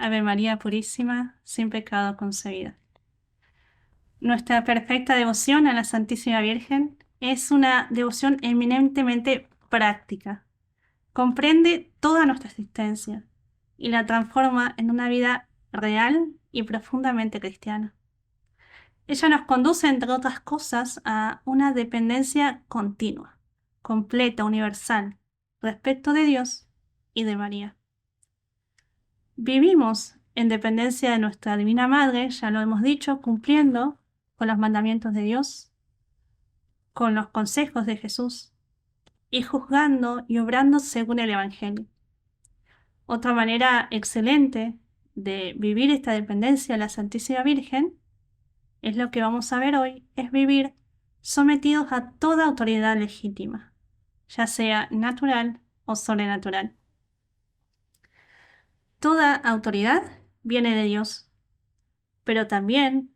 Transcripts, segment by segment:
Ave María Purísima, sin pecado concebida. Nuestra perfecta devoción a la Santísima Virgen es una devoción eminentemente práctica. Comprende toda nuestra existencia y la transforma en una vida real y profundamente cristiana. Ella nos conduce, entre otras cosas, a una dependencia continua, completa, universal, respecto de Dios y de María. Vivimos en dependencia de nuestra Divina Madre, ya lo hemos dicho, cumpliendo con los mandamientos de Dios, con los consejos de Jesús y juzgando y obrando según el Evangelio. Otra manera excelente de vivir esta dependencia de la Santísima Virgen es lo que vamos a ver hoy, es vivir sometidos a toda autoridad legítima, ya sea natural o sobrenatural. Toda autoridad viene de Dios, pero también,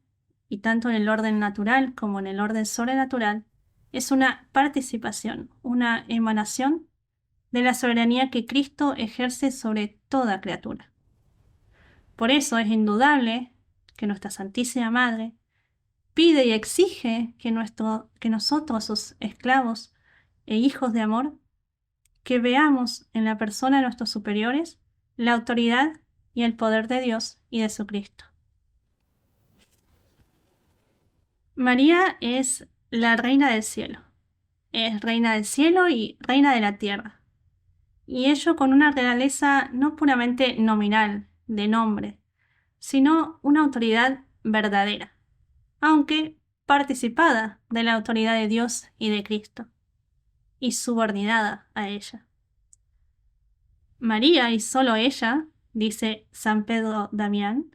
y tanto en el orden natural como en el orden sobrenatural, es una participación, una emanación de la soberanía que Cristo ejerce sobre toda criatura. Por eso es indudable que nuestra Santísima Madre pide y exige que nosotros, sus esclavos e hijos de amor, que veamos en la persona de nuestros superiores la autoridad y el poder de Dios y de su Cristo. María es la reina del cielo. Es reina del cielo y reina de la tierra. Y ello con una realeza no puramente nominal, de nombre, sino una autoridad verdadera, aunque participada de la autoridad de Dios y de Cristo, y subordinada a ella. María, y solo ella, dice San Pedro Damián,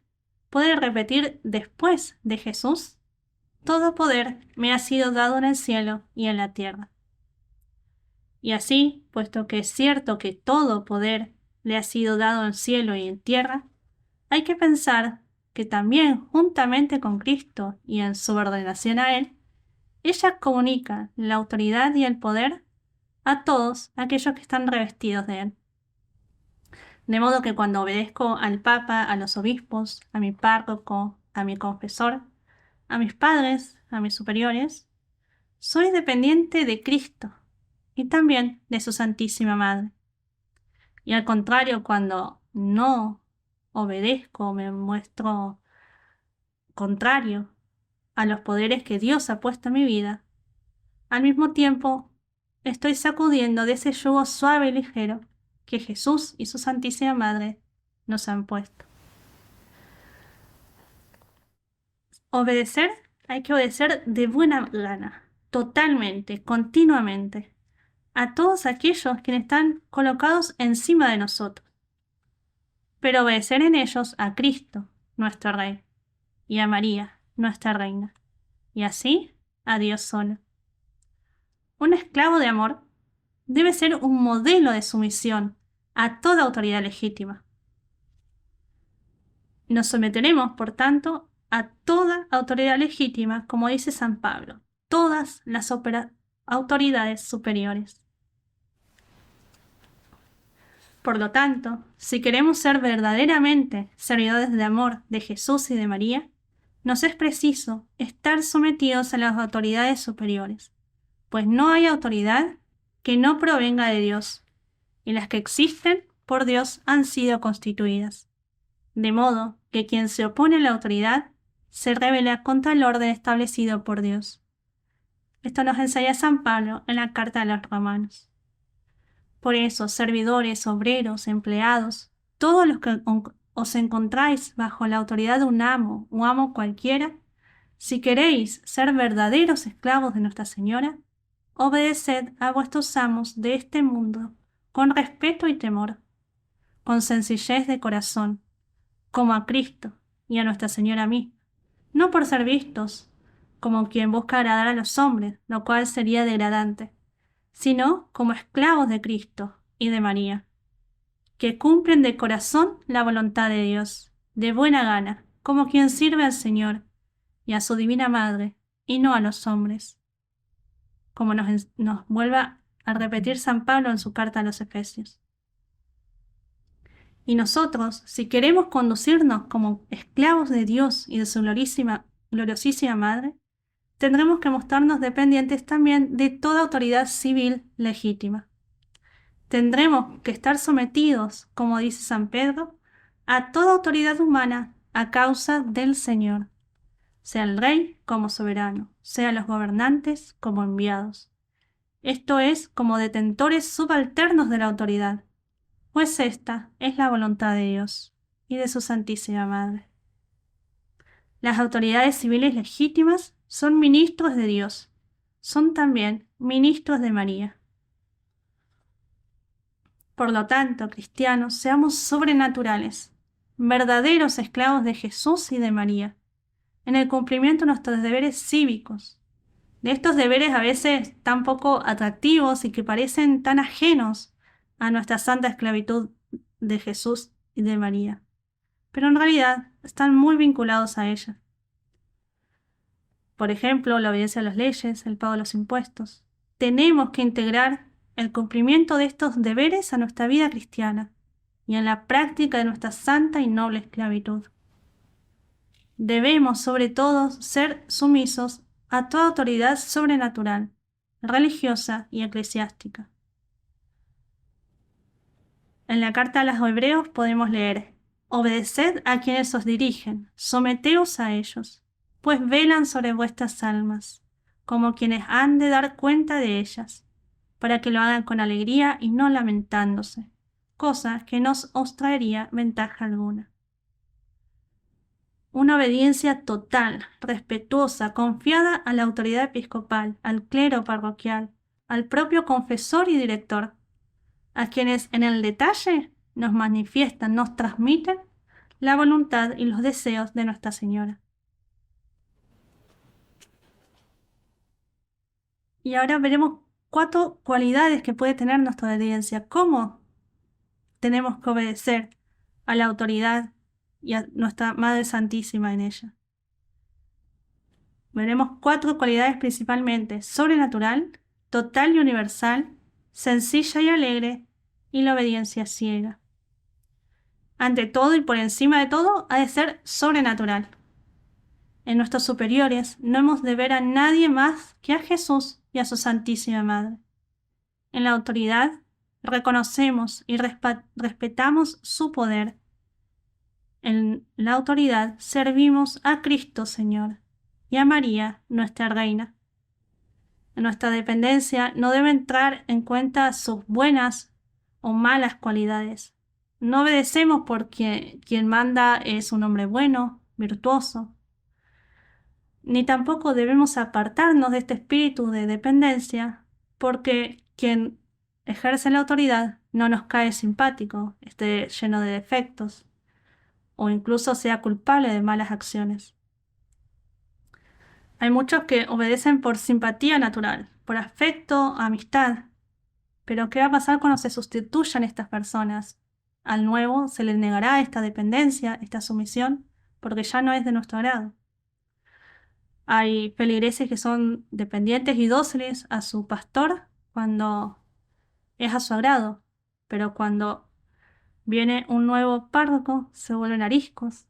puede repetir después de Jesús: todo poder me ha sido dado en el cielo y en la tierra. Y así, puesto que es cierto que todo poder le ha sido dado en cielo y en tierra, hay que pensar que también, juntamente con Cristo y en subordinación a Él, ella comunica la autoridad y el poder a todos aquellos que están revestidos de Él. De modo que cuando obedezco al Papa, a los obispos, a mi párroco, a mi confesor, a mis padres, a mis superiores, soy dependiente de Cristo y también de su Santísima Madre. Y al contrario, cuando no obedezco, me muestro contrario a los poderes que Dios ha puesto en mi vida, al mismo tiempo estoy sacudiendo de ese yugo suave y ligero que Jesús y su Santísima Madre nos han puesto. Obedecer, hay que obedecer de buena gana, totalmente, continuamente, a todos aquellos quienes están colocados encima de nosotros, pero obedecer en ellos a Cristo, nuestro Rey, y a María, nuestra Reina, y así a Dios solo. Un esclavo de amor debe ser un modelo de sumisión a toda autoridad legítima. Nos someteremos, por tanto, a toda autoridad legítima, como dice San Pablo, todas las autoridades superiores. Por lo tanto, si queremos ser verdaderamente servidores de amor de Jesús y de María, nos es preciso estar sometidos a las autoridades superiores, pues no hay autoridad que no provenga de Dios, y las que existen por Dios han sido constituidas. De modo que quien se opone a la autoridad se rebela contra el orden establecido por Dios. Esto nos enseña San Pablo en la carta a los Romanos. Por eso, servidores, obreros, empleados, todos los que os encontráis bajo la autoridad de un amo o amo cualquiera, si queréis ser verdaderos esclavos de Nuestra Señora, obedeced a vuestros amos de este mundo con respeto y temor, con sencillez de corazón, como a Cristo y a Nuestra Señora misma, no por ser vistos como quien busca agradar a los hombres, lo cual sería degradante, sino como esclavos de Cristo y de María, que cumplen de corazón la voluntad de Dios, de buena gana, como quien sirve al Señor y a su Divina Madre, y no a los hombres, como nos vuelve a repetir San Pablo en su carta a los Efesios. Y nosotros, si queremos conducirnos como esclavos de Dios y de su gloriosísima Madre, tendremos que mostrarnos dependientes también de toda autoridad civil legítima. Tendremos que estar sometidos, como dice San Pedro, a toda autoridad humana a causa del Señor, sea el rey como soberano, sea los gobernantes como enviados. Esto es, como detentores subalternos de la autoridad, pues esta es la voluntad de Dios y de su Santísima Madre. Las autoridades civiles legítimas son ministros de Dios, son también ministros de María. Por lo tanto, cristianos, seamos sobrenaturales, verdaderos esclavos de Jesús y de María, en el cumplimiento de nuestros deberes cívicos, de estos deberes a veces tan poco atractivos y que parecen tan ajenos a nuestra santa esclavitud de Jesús y de María, pero en realidad están muy vinculados a ella. Por ejemplo, la obediencia a las leyes, el pago de los impuestos. Tenemos que integrar el cumplimiento de estos deberes a nuestra vida cristiana y en la práctica de nuestra santa y noble esclavitud. Debemos, sobre todo, ser sumisos a toda autoridad sobrenatural, religiosa y eclesiástica. En la carta a los Hebreos podemos leer: obedeced a quienes os dirigen, someteos a ellos, pues velan sobre vuestras almas, como quienes han de dar cuenta de ellas, para que lo hagan con alegría y no lamentándose, cosa que no os traería ventaja alguna. Una obediencia total, respetuosa, confiada a la autoridad episcopal, al clero parroquial, al propio confesor y director, a quienes en el detalle nos manifiestan, nos transmiten la voluntad y los deseos de Nuestra Señora. Y ahora veremos 4 cualidades que puede tener nuestra obediencia. ¿Cómo tenemos que obedecer a la autoridad y a nuestra Madre Santísima en ella? Veremos 4 cualidades principalmente: sobrenatural, total y universal, sencilla y alegre, y la obediencia ciega. Ante todo y por encima de todo, ha de ser sobrenatural. En nuestros superiores no hemos de ver a nadie más que a Jesús y a su Santísima Madre. En la autoridad reconocemos y respetamos su poder. En la autoridad servimos a Cristo Señor y a María, nuestra Reina. En nuestra dependencia no debe entrar en cuenta sus buenas o malas cualidades. No obedecemos porque quien manda es un hombre bueno, virtuoso. Ni tampoco debemos apartarnos de este espíritu de dependencia porque quien ejerce la autoridad no nos cae simpático, esté lleno de defectos o incluso sea culpable de malas acciones. Hay muchos que obedecen por simpatía natural, por afecto, amistad. Pero ¿qué va a pasar cuando se sustituyan estas personas? Al nuevo se le negará esta dependencia, esta sumisión, porque ya no es de nuestro agrado. Hay feligreses que son dependientes y dóciles a su pastor cuando es a su agrado, pero cuando viene un nuevo párroco se vuelven ariscos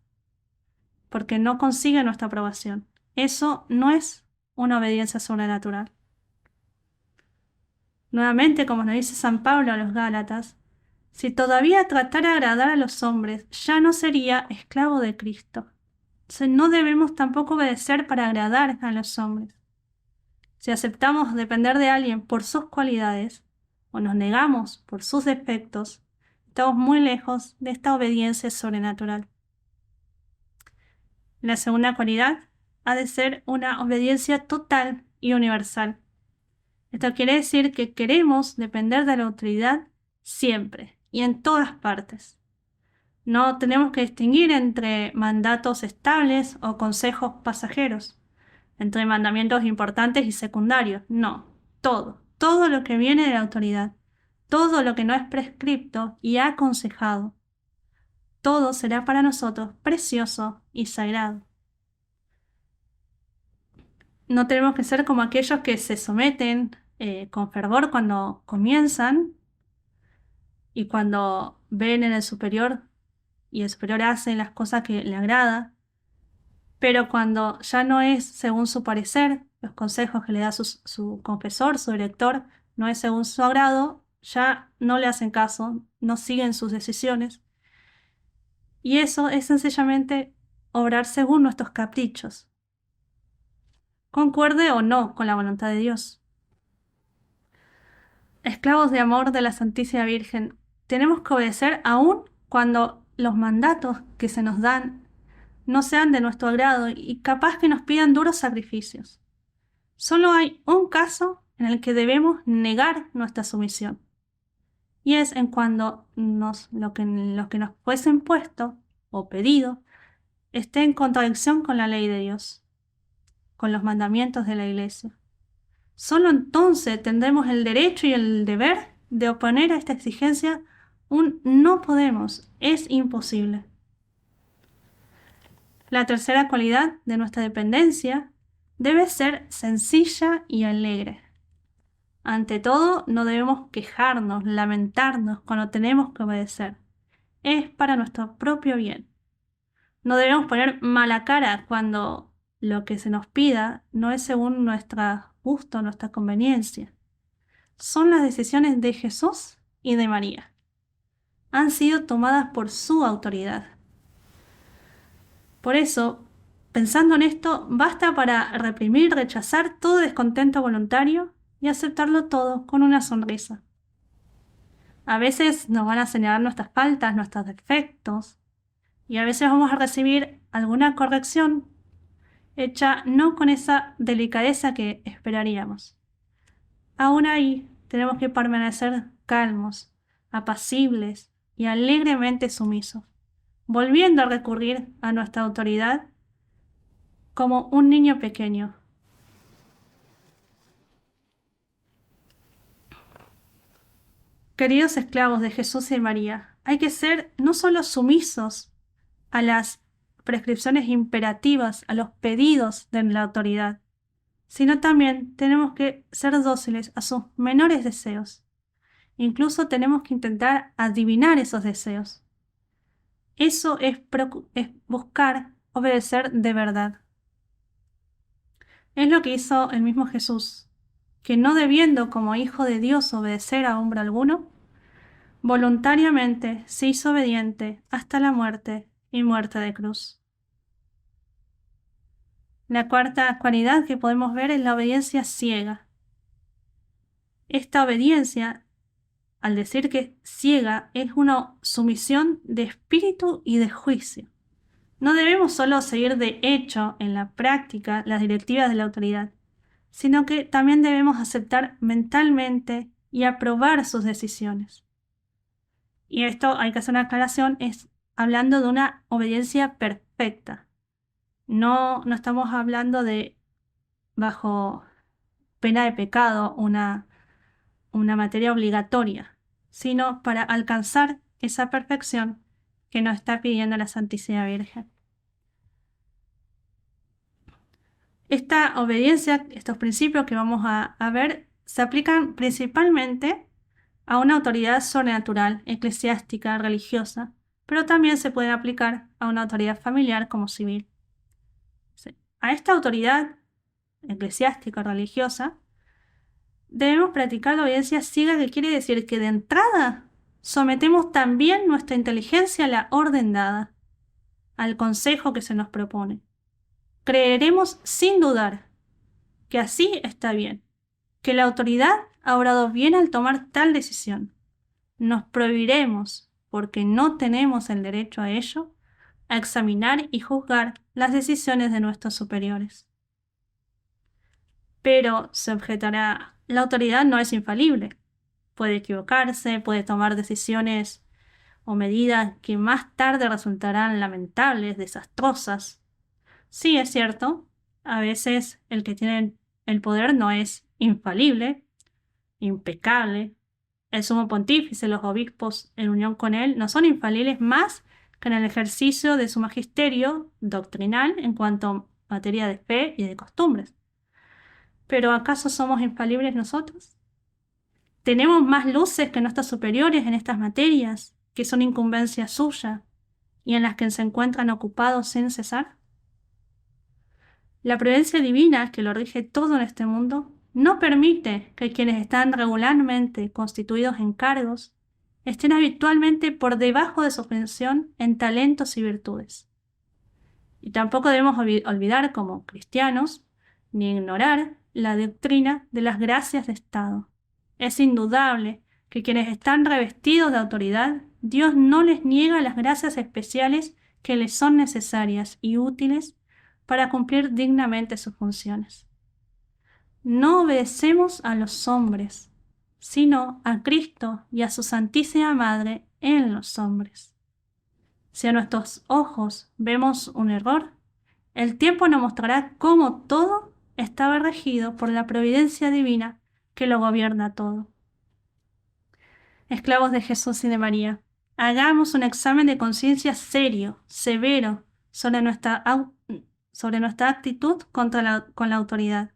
porque no consigue nuestra aprobación. Eso no es una obediencia sobrenatural. Nuevamente, como nos dice San Pablo a los Gálatas, si todavía tratara de agradar a los hombres, ya no sería esclavo de Cristo. Entonces, no debemos tampoco obedecer para agradar a los hombres. Si aceptamos depender de alguien por sus cualidades o nos negamos por sus defectos, estamos muy lejos de esta obediencia sobrenatural. La segunda cualidad ha de ser una obediencia total y universal. Esto quiere decir que queremos depender de la autoridad siempre y en todas partes. No tenemos que distinguir entre mandatos estables o consejos pasajeros, entre mandamientos importantes y secundarios. No, todo lo que viene de la autoridad, todo lo que no es prescripto y aconsejado, todo será para nosotros precioso y sagrado. No tenemos que ser como aquellos que se someten con fervor cuando comienzan y cuando ven en el superior y el superior hace las cosas que le agrada, pero cuando ya no es según su parecer, los consejos que le da su confesor, su director, no es según su agrado, ya no le hacen caso, no siguen sus decisiones. Y eso es sencillamente obrar según nuestros caprichos, concuerde o no con la voluntad de Dios. Esclavos de amor de la Santísima Virgen, tenemos que obedecer aún cuando los mandatos que se nos dan no sean de nuestro agrado y capaz que nos pidan duros sacrificios. Solo hay un caso en el que debemos negar nuestra sumisión, y es en cuando lo que nos fuese impuesto o pedido esté en contradicción con la ley de Dios, con los mandamientos de la Iglesia. Solo entonces tendremos el derecho y el deber de oponer a esta exigencia un no podemos, es imposible. La tercera cualidad de nuestra dependencia debe ser sencilla y alegre. Ante todo, no debemos quejarnos, lamentarnos cuando tenemos que obedecer. Es para nuestro propio bien. No debemos poner mala cara cuando lo que se nos pida no es según nuestro gusto, nuestra conveniencia. Son las decisiones de Jesús y de María. Han sido tomadas por su autoridad. Por eso, pensando en esto, basta para reprimir, rechazar todo descontento voluntario y aceptarlo todo con una sonrisa. A veces nos van a señalar nuestras faltas, nuestros defectos, y a veces vamos a recibir alguna corrección hecha no con esa delicadeza que esperaríamos. Aún ahí tenemos que permanecer calmos, apacibles y alegremente sumisos, volviendo a recurrir a nuestra autoridad como un niño pequeño. Queridos esclavos de Jesús y María, hay que ser no solo sumisos a las prescripciones imperativas, a los pedidos de la autoridad, sino también tenemos que ser dóciles a sus menores deseos. Incluso tenemos que intentar adivinar esos deseos. Eso es buscar obedecer de verdad. Es lo que hizo el mismo Jesús, que no debiendo como hijo de Dios obedecer a hombre alguno, voluntariamente se hizo obediente hasta la muerte y muerte de cruz. La cuarta cualidad que podemos ver es la obediencia ciega. Esta obediencia, al decir que ciega, es una sumisión de espíritu y de juicio. No debemos solo seguir de hecho en la práctica las directivas de la autoridad, sino que también debemos aceptar mentalmente y aprobar sus decisiones. Y esto hay que hacer una aclaración, es hablando de una obediencia perfecta. No estamos hablando de bajo pena de pecado, una materia obligatoria, sino para alcanzar esa perfección que nos está pidiendo la Santísima Virgen. Esta obediencia, estos principios que vamos a ver, se aplican principalmente a una autoridad sobrenatural, eclesiástica, religiosa, pero también se pueden aplicar a una autoridad familiar como civil. A esta autoridad eclesiástica o religiosa debemos practicar la obediencia ciega, que quiere decir que de entrada sometemos también nuestra inteligencia a la orden dada, al consejo que se nos propone. Creeremos sin dudar que así está bien, que la autoridad ha obrado bien al tomar tal decisión. Nos prohibiremos, porque no tenemos el derecho a ello, a examinar y juzgar las decisiones de nuestros superiores. Pero se objetará, la autoridad no es infalible. Puede equivocarse, puede tomar decisiones o medidas que más tarde resultarán lamentables, desastrosas. Sí, es cierto, a veces el que tiene el poder no es infalible, impecable. El sumo pontífice, los obispos en unión con él, no son infalibles más que en el ejercicio de su magisterio doctrinal en cuanto a materia de fe y de costumbres. ¿Pero acaso somos infalibles nosotros? ¿Tenemos más luces que nuestros superiores en estas materias, que son incumbencia suya? y en las que se encuentran ocupados sin cesar? La providencia divina que lo rige todo en este mundo no permite que quienes están regularmente constituidos en cargos estén habitualmente por debajo de su pensión en talentos y virtudes. Y tampoco debemos olvidar como cristianos ni ignorar la doctrina de las gracias de Estado. Es indudable que quienes están revestidos de autoridad, Dios no les niega las gracias especiales que les son necesarias y útiles para cumplir dignamente sus funciones. No obedecemos a los hombres, sino a Cristo y a su Santísima Madre en los hombres. Si a nuestros ojos vemos un error, el tiempo nos mostrará cómo todo estaba regido por la providencia divina que lo gobierna todo. Esclavos de Jesús y de María, hagamos un examen de conciencia serio, severo, sobre nuestra actitud con la autoridad.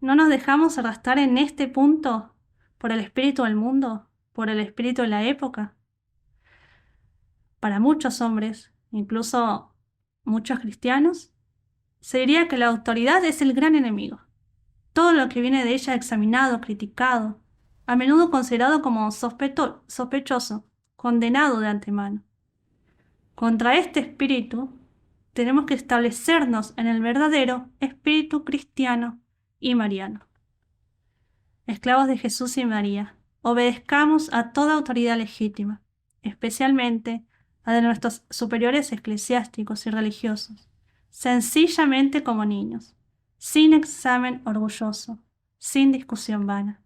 ¿No nos dejamos arrastrar en este punto por el espíritu del mundo, por el espíritu de la época? Para muchos hombres, incluso muchos cristianos, se diría que la autoridad es el gran enemigo. Todo lo que viene de ella examinado, criticado, a menudo considerado como sospechoso, condenado de antemano. Contra este espíritu tenemos que establecernos en el verdadero espíritu cristiano y mariano. Esclavos de Jesús y María, obedezcamos a toda autoridad legítima, especialmente a de nuestros superiores eclesiásticos y religiosos, sencillamente como niños, sin examen orgulloso, sin discusión vana.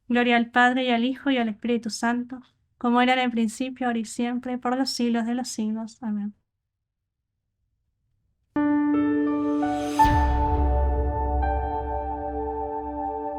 Gloria al Padre, y al Hijo, y al Espíritu Santo, como era en el principio, ahora y siempre, por los siglos de los siglos. Amén.